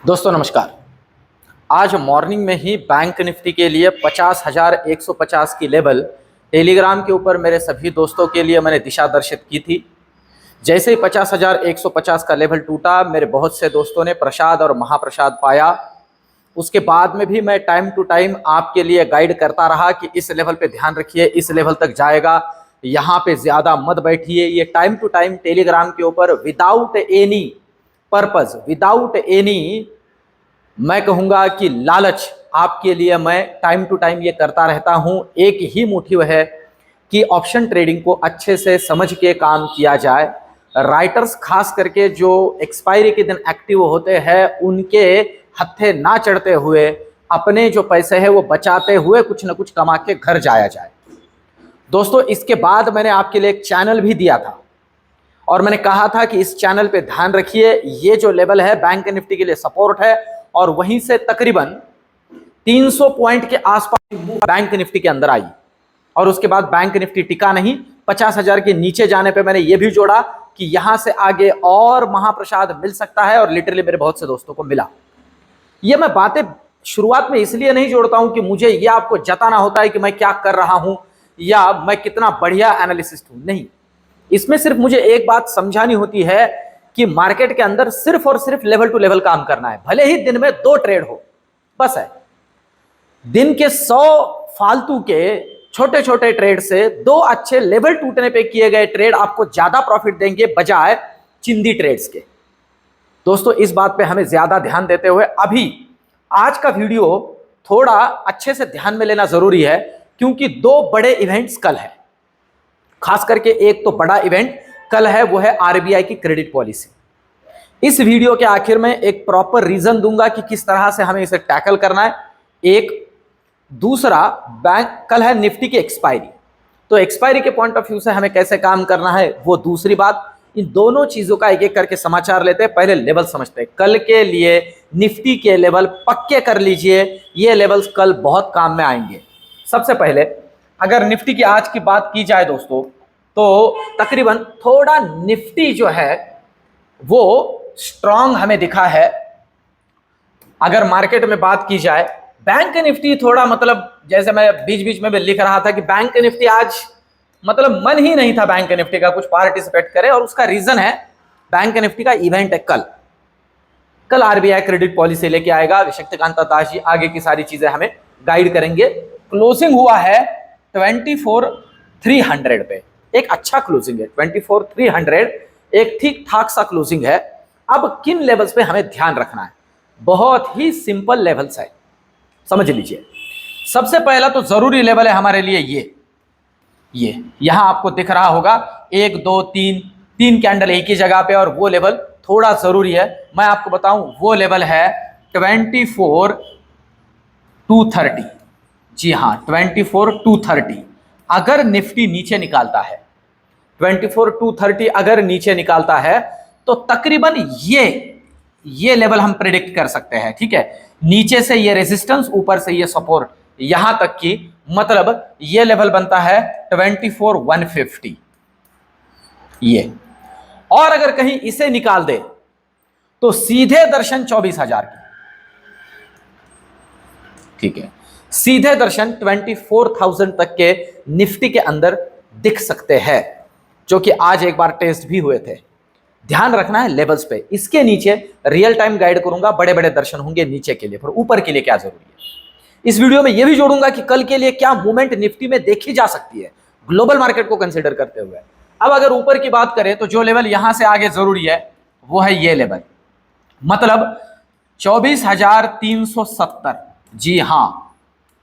दोस्तों नमस्कार। आज मॉर्निंग में ही बैंक निफ्टी के लिए 50,150 की लेवल टेलीग्राम के ऊपर मेरे सभी दोस्तों के लिए मैंने दिशा दर्शित की थी। जैसे ही 50,150 का लेवल टूटा, मेरे बहुत से दोस्तों ने प्रसाद और महाप्रसाद पाया। उसके बाद में भी मैं टाइम टू टाइम आपके लिए गाइड करता रहा कि इस लेवल पे ध्यान रखिए, इस लेवल तक जाएगा, यहाँ पे ज़्यादा मत बैठिए। ये टाइम टू टाइम टेलीग्राम के ऊपर without any purpose, without any, मैं कहूँगा कि लालच, आपके लिए मैं टाइम टू टाइम ये करता रहता हूँ। एक ही मोटिव है कि ऑप्शन ट्रेडिंग को अच्छे से समझ के काम किया जाए। राइटर्स खास करके जो एक्सपायरी के दिन एक्टिव होते हैं, उनके हत्थे ना चढ़ते हुए अपने जो पैसे हैं वो बचाते हुए कुछ ना कुछ कमा के घर जाया जाए। दोस्तों, इसके बाद मैंने आपके लिए एक चैनल भी दिया था और मैंने कहा था कि इस चैनल पे ध्यान रखिए, ये जो लेवल है बैंक निफ्टी के लिए सपोर्ट है और वहीं से तकरीबन 300 पॉइंट के आसपास बैंक निफ्टी के अंदर आई और उसके बाद बैंक निफ्टी टिका नहीं। 50,000 के नीचे जाने पे मैंने ये भी जोड़ा कि यहां से आगे और महाप्रसाद मिल सकता है और लिटरली मेरे बहुत से दोस्तों को मिला। ये मैं बातें शुरुआत में इसलिए नहीं जोड़ता हूं कि मुझे यह आपको जताना होता है कि मैं क्या कर रहा हूं या मैं कितना बढ़िया एनालिसिस्ट हूं। नहीं, इसमें सिर्फ मुझे एक बात समझानी होती है कि मार्केट के अंदर सिर्फ और सिर्फ लेवल टू लेवल काम करना है। भले ही दिन में 2 ट्रेड हो, बस है। दिन के 100 फालतू के छोटे छोटे ट्रेड से 2 अच्छे लेवल टूटने पे किए गए ट्रेड आपको ज्यादा प्रॉफिट देंगे बजाय चिंदी ट्रेड्स के। दोस्तों, इस बात पे हमें ज्यादा ध्यान देते हुए अभी आज का वीडियो थोड़ा अच्छे से ध्यान में लेना जरूरी है, क्योंकि 2 बड़े इवेंट्स कल है। खास करके एक तो बड़ा इवेंट कल है, वो है आरबीआई की क्रेडिट पॉलिसी। इस वीडियो के आखिर में एक प्रॉपर रीजन दूंगा कि किस तरह से हमें इसे टैकल करना है। एक दूसरा, बैंक कल है निफ्टी की एक्सपायरी, तो एक्सपायरी के पॉइंट ऑफ व्यू से हमें कैसे काम करना है वो दूसरी बात। इन दोनों चीजों का एक एक करके समाचार लेते हैं। पहले लेवल समझते हैं। कल के लिए निफ्टी के लेवल पक्के कर लीजिए, ये लेवल्स कल बहुत काम में आएंगे। सबसे पहले अगर निफ्टी की आज की बात की जाए दोस्तों, तो तकरीबन थोड़ा निफ्टी जो है वो स्ट्रांग हमें दिखा है। अगर मार्केट में बात की जाए, बैंक निफ्टी थोड़ा मतलब जैसे मैं बीच बीच में भी लिख रहा था कि बैंक निफ्टी आज मतलब मन ही नहीं था बैंक निफ्टी का कुछ पार्टिसिपेट करे, और उसका रीजन है बैंक निफ्टी का इवेंट है कल आरबीआई क्रेडिट पॉलिसी लेके आएगा। शक्तिकांत दास जी आगे की सारी चीजें हमें गाइड करेंगे। क्लोजिंग हुआ है 24,300 पे, एक अच्छा क्लोजिंग है। 24,300 एक ठीक ठाक सा क्लोजिंग है। अब किन लेवल्स पे हमें ध्यान रखना है? बहुत ही सिंपल लेवल्स है, समझ लीजिए। सबसे पहला तो जरूरी लेवल है हमारे लिए ये यहां आपको दिख रहा होगा 1 2 3 कैंडल एक ही जगह पे, और वो लेवल थोड़ा जरूरी है। मैं आपको बताऊं, वो लेवल है 24,230। जी हां, 24,230। अगर निफ्टी नीचे निकालता है 24,230 अगर नीचे निकालता है तो तकरीबन ये लेवल हम प्रेडिक्ट कर सकते हैं। ठीक है, नीचे से ये रेजिस्टेंस, ऊपर से ये सपोर्ट, यहां तक कि मतलब ये लेवल बनता है 24,150 ये। और अगर कहीं इसे निकाल दे तो सीधे दर्शन 24,000 की। ठीक है, सीधे दर्शन 24,000 तक के निफ्टी के अंदर दिख सकते हैं, जो कि आज एक बार टेस्ट भी हुए थे। ध्यान रखना है लेवल्स पे। इसके नीचे रियल टाइम गाइड करूंगा, बड़े बड़े दर्शन होंगे नीचे के लिए, पर ऊपर के लिए क्या जरूरी है। इस वीडियो में यह भी जोड़ूंगा कि कल के लिए क्या मूवमेंट निफ्टी में देखी जा सकती है ग्लोबल मार्केट को कंसीडर करते हुए। अब अगर ऊपर की बात करें तो जो लेवल यहां से आगे जरूरी है वो है ये लेवल, मतलब 24,370। जी हां,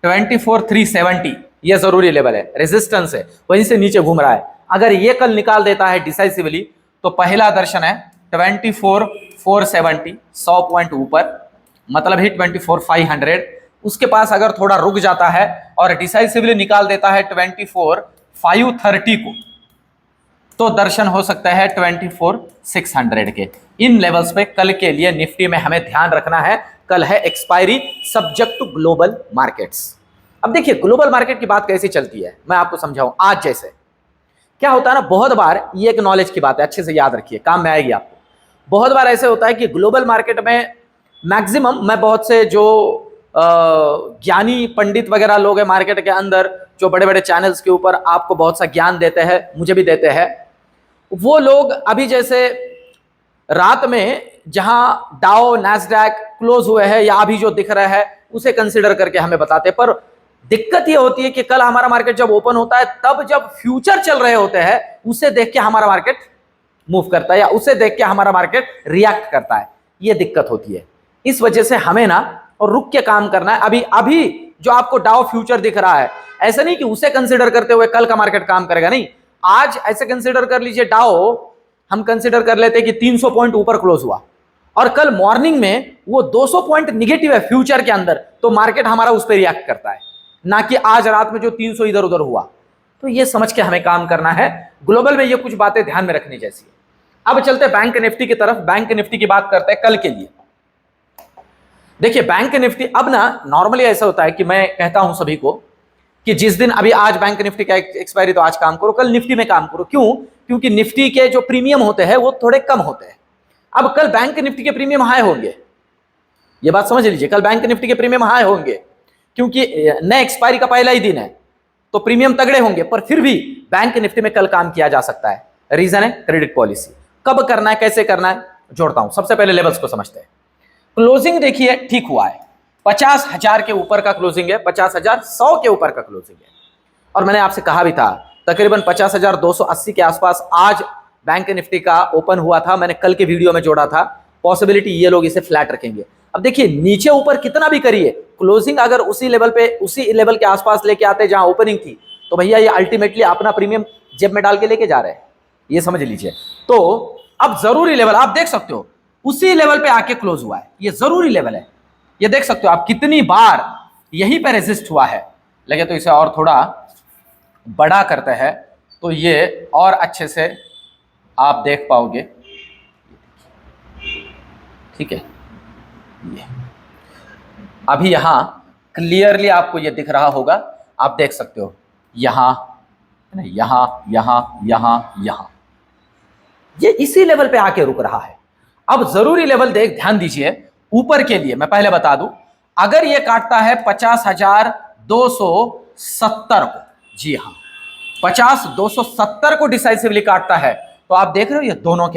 24,370 ये जरूरी लेवल है, रेजिस्टेंस है, वहीं से नीचे घूम रहा है। अगर ये कल निकाल देता है डिसाइसिवली तो पहला दर्शन है 24,470, 100 पॉइंट ऊपर, मतलब ही 24,500। उसके पास अगर थोड़ा रुक जाता है और डिसाइसिवली निकाल देता है 24,530 को, तो दर्शन हो सकता है 24,600 के। इन लेवल्स पे कल के लिए निफ्टी में हमें ध्यान रखना है। कल है expiry, subject to global markets. अब देखिए ग्लोबल मार्केट की बात कैसी चलती है, मैं आपको समझाऊं। आज जैसे क्या होता है ना, बहुत बार ये एक नॉलेज की बात है, अच्छे से याद रखिए, काम में आएगी आपको। बहुत बार ऐसे होता है कि ग्लोबल मार्केट में मैक्सिमम मैं बहुत से जो ज्ञानी पंडित वगैरह लोग हैं मार्केट के अंदर, जो बड़े बड़े चैनल्स के ऊपर आपको बहुत सा ज्ञान देते हैं, मुझे भी देते हैं, वो लोग अभी जैसे रात में जहां डाउ नैस्डैक क्लोज हुए हैं या अभी जो दिख रहा है उसे कंसीडर करके हमें बताते हैं। पर दिक्कत ये होती है कि कल हमारा मार्केट जब ओपन होता है तब जब फ्यूचर चल रहे होते हैं उसे देख के हमारा मार्केट मूव करता है या उसे देख के हमारा मार्केट रिएक्ट करता है। ये दिक्कत होती है। इस वजह से हमें ना और रुक के काम करना है। अभी अभी जो आपको डाउ फ्यूचर दिख रहा है, ऐसा नहीं कि उसे कंसीडर करते हुए कल का मार्केट काम करेगा, नहीं। आज ऐसे कंसीडर कर लीजिए, डाउ हम कंसीडर कर लेते हैं कि 300 पॉइंट ऊपर क्लोज हुआ और कल मॉर्निंग में वो 200 पॉइंट निगेटिव है फ्यूचर के अंदर, तो मार्केट हमारा उस पर रिएक्ट करता है, ना कि आज रात में जो 300 इधर उधर हुआ। तो ये समझ के हमें काम करना है। ग्लोबल में ये कुछ बातें ध्यान में रखनी जैसी है। अब चलते बैंक निफ्टी की तरफ। बैंक निफ्टी की बात करते हैं कल के लिए। देखिए बैंक निफ्टी, अब ना नॉर्मली ऐसा होता है कि मैं कहता हूं सभी को कि जिस दिन, अभी आज बैंक निफ्टी का एक्सपायरी तो आज काम करो, कल निफ्टी में काम करो। क्यों? क्योंकि निफ्टी के जो प्रीमियम होते हैं वो थोड़े कम होते हैं। अब कल बैंक निफ्टी के प्रीमियम हाई होंगे, ये बात समझ लीजिए। कल बैंक निफ्टी के प्रीमियम हाई होंगे क्योंकि नए एक्सपायरी का पहला ही दिन है, तो प्रीमियम तगड़े होंगे। पर फिर भी बैंक निफ्टी में कल काम किया जा सकता है। रीजन है क्रेडिट पॉलिसी। कब करना है, कैसे करना है, जोड़ता हूं। सबसे पहले लेवल्स को समझते हैं। क्लोजिंग देखिए ठीक हुआ है, 50,000 के ऊपर का क्लोजिंग है, 50,100 के ऊपर का क्लोजिंग है। और मैंने आपसे कहा भी था तकरीबन 50,280 के आसपास आज बैंक निफ्टी का ओपन हुआ था। मैंने कल के वीडियो में जोड़ा था, पॉसिबिलिटी ये लोग इसे फ्लैट रखेंगे। अब देखिए नीचे ऊपर कितना भी करिए, क्लोजिंग अगर उसी लेवल पे, उसी लेवल के आसपास लेके आते जहां ओपनिंग थी, तो भैया ये अल्टीमेटली अपना प्रीमियम जेब में डाल के लेके जा रहे हैं, ये समझ लीजिए। तो अब जरूरी लेवल आप देख सकते हो, उसी लेवल पे आके क्लोज हुआ है, ये जरूरी लेवल है। ये देख सकते हो आप कितनी बार यहीं पे रेजिस्ट हुआ है। लगे तो इसे और थोड़ा बड़ा करते हैं तो ये और अच्छे से आप देख पाओगे। ठीक है, ये अभी यहां क्लियरली आपको ये दिख रहा होगा, आप देख सकते हो यहां, यहां यहां यहां यहां, ये इसी लेवल पे आके रुक रहा है। अब जरूरी लेवल देख, ध्यान दीजिए। ऊपर के लिए मैं पहले बता दूं, अगर ये काटता है 50,270 को, जी हां 50,270 को डिसाइसिवली काटता है, तो आप देख रहे हो ये दोनों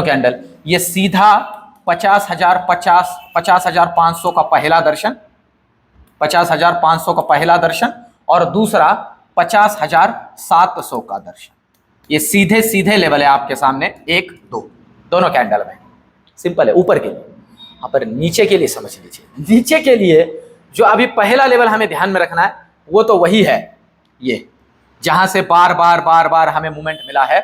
कैंडल, ये सीधा 50,500 का पहला दर्शन, 50,500 का पहला दर्शन और दूसरा 50,700 का दर्शन। ये सीधे सीधे लेवल है आपके सामने, 1 2 दोनों कैंडल में। सिंपल है ऊपर के लिए। पर नीचे के लिए समझ लीजिए, नीचे के लिए जो अभी पहला लेवल हमें ध्यान में रखना है वो तो वही है, ये जहां से बार बार हमें मूवमेंट मिला है।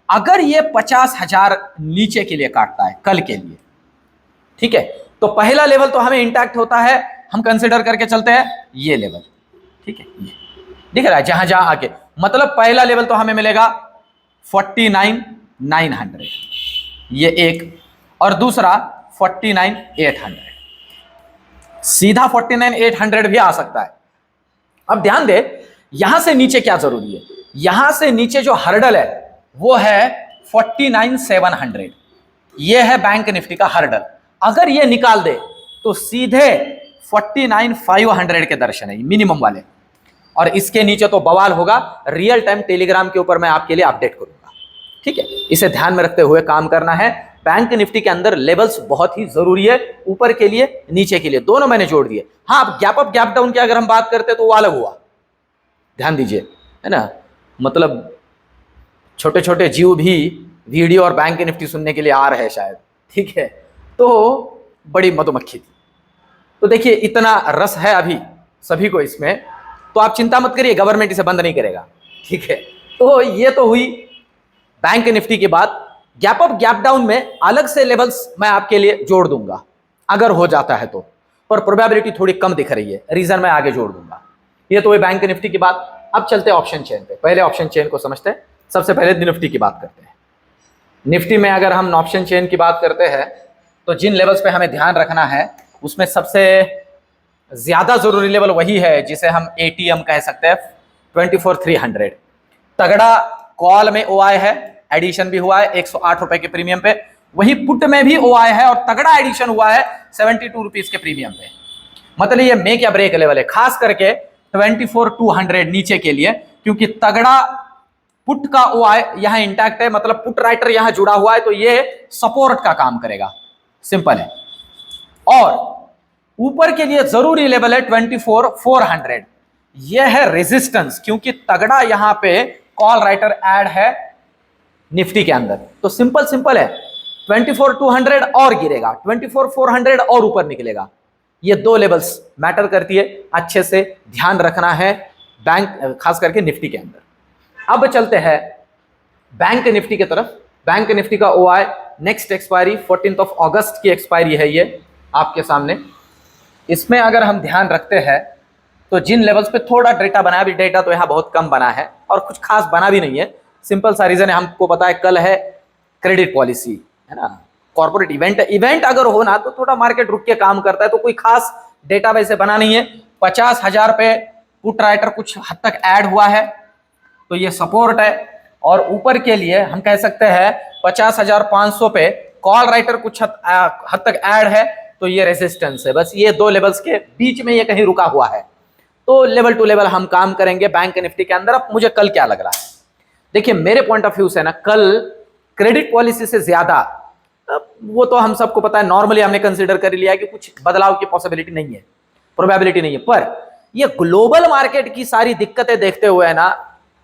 अगर ये 50,000 नीचे के लिए काटता है कल के लिए, ठीक है, तो पहला लेवल तो हमें इंटैक्ट होता है, हम कंसिडर करके चलते हैं ये लेवल। ठीक है, ये दिख रहा है जहां जहां आके, मतलब पहला लेवल तो हमें मिलेगा 49,900, ये एक, और दूसरा 49,800, सीधा 49,800 भी आ सकता है। अब ध्यान दे, यहां से नीचे क्या जरूरी है, यहां से नीचे जो हर्डल है वो है 49,700, ये है बैंक निफ्टी का हर्डल। अगर ये निकाल दे तो सीधे 49,500 के दर्शन है मिनिमम वाले, और इसके नीचे तो बवाल होगा। रियल टाइम टेलीग्राम के ऊपर मैं आपके लिए अपडेट करूंगा। ठीक है, इसे ध्यान में रखते हुए काम करना है। बैंक निफ्टी के अंदर लेवल्स बहुत ही जरूरी है, ऊपर के लिए नीचे के लिए, दोनों मैंने जोड़ दिए। हाँ, अब गैप अप गैप डाउन की अगर हम बात करते तो वो अलग हुआ, ध्यान दीजिए, है ना। मतलब छोटे छोटे जीव भी वीडियो और बैंक निफ्टी सुनने के लिए आ रहे हैं शायद, ठीक है, तो बड़ी मधुमक्खी थी। तो देखिए इतना रस है अभी सभी को इसमें, तो आप चिंता मत करिए, गवर्नमेंट इसे बंद नहीं करेगा। ठीक है, तो ये तो हुई बैंक निफ्टी की बात। गैप अप गैप डाउन में अलग से लेवल्स मैं आपके लिए जोड़ दूंगा अगर हो जाता है तो, पर प्रोबेबिलिटी थोड़ी कम दिख रही है, रीजन मैं आगे जोड़ दूंगा। ये तो हुई बैंक निफ्टी की बात। अब चलते हैं ऑप्शन चेन पे। पहले ऑप्शन चेन को समझते हैं। सबसे पहले निफ्टी की बात करते हैं। निफ्टी में अगर हम ऑप्शन चेन की बात करते हैं तो जिन लेवल्स पे हमें ध्यान रखना है उसमें सबसे ज्यादा जरूरी लेवल वही है जिसे हम एटीएम कह सकते हैं, 24,300। तगड़ा कॉल में ओआई है, एडिशन भी हुआ है 108 रुपए के प्रीमियम पे, वही पुट में भी OI है और तगड़ा एडिशन हुआ है 72 रुपीज के प्रीमियम पे। मतलब ये मेक या ब्रेक लेवल है, खास करके 24,200 नीचे के लिए, क्योंकि तगड़ा पुट का OI यहां इंटैक्ट है, मतलब पुट राइटर यहां जुड़ा हुआ है, तो ये सपोर्ट का काम करेगा, सिंपल है। और ऊपर के लिए जरूरी लेवल है 24,400, यह है रेजिस्टेंस, क्योंकि तगड़ा यहां पे कॉल राइटर ऐड है निफ्टी के अंदर। तो सिंपल है, 24,200 और गिरेगा, 24,400 और ऊपर निकलेगा। ये दो लेवल्स मैटर करती है, अच्छे से ध्यान रखना है बैंक, खास करके निफ्टी के अंदर। अब चलते हैं बैंक निफ्टी की तरफ। बैंक निफ्टी का OI नेक्स्ट एक्सपायरी 14 अगस्त की एक्सपायरी है ये आपके सामने। इसमें अगर हम ध्यान रखते हैं तो जिन लेवल्स पे थोड़ा डेटा बनाया, भी डेटा तो यहाँ बहुत कम बना है और कुछ खास बना भी नहीं है। सिंपल सा रीजन है, हमको पता है कल है क्रेडिट पॉलिसी, है ना, कॉर्पोरेट इवेंट अगर हो ना तो थोड़ा मार्केट रुक के काम करता है, तो कोई खास डेटा वैसे बना नहीं है। 50,000 पे पुट राइटर कुछ हद तक ऐड हुआ है, तो ये सपोर्ट है। और ऊपर के लिए हम कह सकते हैं 50,500 पे कॉल राइटर कुछ हद तक ऐड है, तो ये रेजिस्टेंस है। बस ये दो लेवल्स के बीच में ये कहीं रुका हुआ है, तो लेवल टू लेवल हम काम करेंगे बैंक निफ्टी के अंदर। अब मुझे कल क्या लग रहा है, देखिए मेरे पॉइंट ऑफ व्यू से ना, कल क्रेडिट पॉलिसी से ज्यादा, वो तो हम सबको पता है, नॉर्मली हमने कंसीडर कर लिया है कि कुछ बदलाव की पॉसिबिलिटी नहीं है, प्रोबेबिलिटी नहीं है, पर ये ग्लोबल मार्केट की सारी दिक्कतें देखते हुए ना,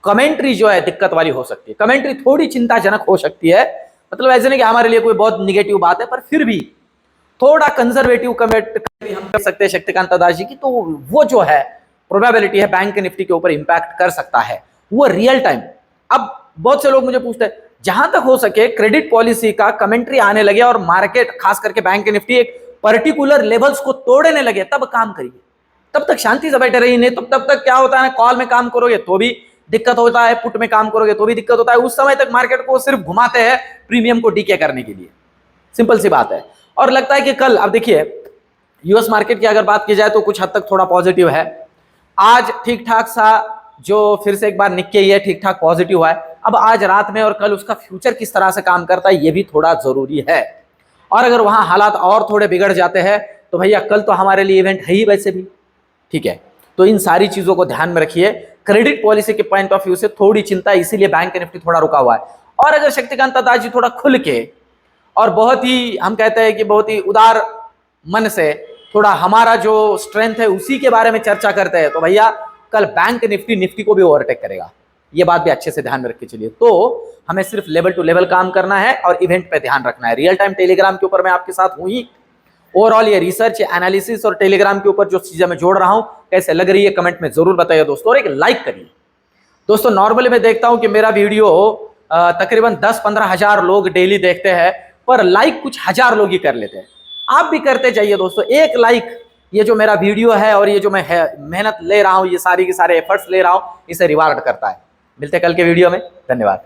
कमेंट्री जो है दिक्कत वाली हो सकती है। कमेंट्री थोड़ी चिंताजनक हो सकती है, मतलब ऐसे नहीं कि हमारे लिए कोई बहुत निगेटिव बात है, पर फिर भी थोड़ा कंजर्वेटिव कमेंट्री हम कर सकते हैं शक्तिकांत दास जी की। तो वो जो है प्रोबेबिलिटी है बैंक निफ्टी के ऊपर इंपैक्ट कर सकता है, वो रियल टाइम। अब बहुत से लोग मुझे पूछते हैं, जहां तक हो सके क्रेडिट पॉलिसी का कमेंट्री आने लगे और मार्केट खास करके बैंक निफ्टी एक पर्टिकुलर लेवल्स को तोड़ने लगे, तब काम करिए, तब तक शांति से बैठे रहिए। नहीं तो तब तक क्या होता है ना, कॉल में काम करोगे तो भी दिक्कत होता है, पुट में काम करोगे तो भी दिक्कत होता है। उस समय तक मार्केट को सिर्फ घुमाते हैं प्रीमियम को डीके करने के लिए, सिंपल सी बात है। और लगता है कि कल, अब देखिए यूएस मार्केट की अगर बात की जाए तो कुछ हद तक थोड़ा पॉजिटिव है। आज ठीक ठाक सा जो फिर से एक बार निक्के है ठीक ठाक पॉजिटिव हुआ है। अब आज रात में और कल उसका फ्यूचर किस तरह से काम करता है ये भी थोड़ा जरूरी है। और अगर वहां हालात और थोड़े बिगड़ जाते हैं तो भैया कल तो हमारे लिए इवेंट है ही वैसे भी, ठीक है। तो इन सारी चीजों को ध्यान में रखिए। क्रेडिट पॉलिसी के पॉइंट ऑफ व्यू से थोड़ी चिंता, इसीलिए बैंक निफ्टी थोड़ा रुका हुआ है। और अगर शक्तिकांत दास जी थोड़ा खुल के और बहुत ही, हम कहते हैं कि बहुत ही उदार मन से थोड़ा हमारा जो स्ट्रेंथ है उसी के बारे में चर्चा करते हैं, तो भैया कल बैंक निफ्टी को भी ओवरटेक करेगा। ये बात भी अच्छे से ध्यान में रख के चलिए। तो हमें सिर्फ लेवल टू लेवल काम करना है और इवेंट पे ध्यान रखना है। रियल टाइम टेलीग्राम के ऊपर मैं आपके साथ हूं ही। ओवरऑल ये रिसर्च, एनालिसिस और टेलीग्राम के ऊपर जो चीजें मैं जोड़ रहा हूं कैसे लग रही है कमेंट में जरूर बताइए दोस्तों, और एक लाइक करिए दोस्तों। नॉर्मली मैं देखता हूं कि मेरा वीडियो तकरीबन 10-15 हजार लोग डेली देखते हैं, पर लाइक कुछ हजार लोग ही कर लेते हैं। आप भी करते जाइए दोस्तों। एक लाइक, ये जो मेरा वीडियो है और ये जो मैं मेहनत ले रहा हूं, ये सारी के सारे एफर्ट्स ले रहा हूं, इसे रिवार्ड करता है। मिलते कल के वीडियो में, धन्यवाद।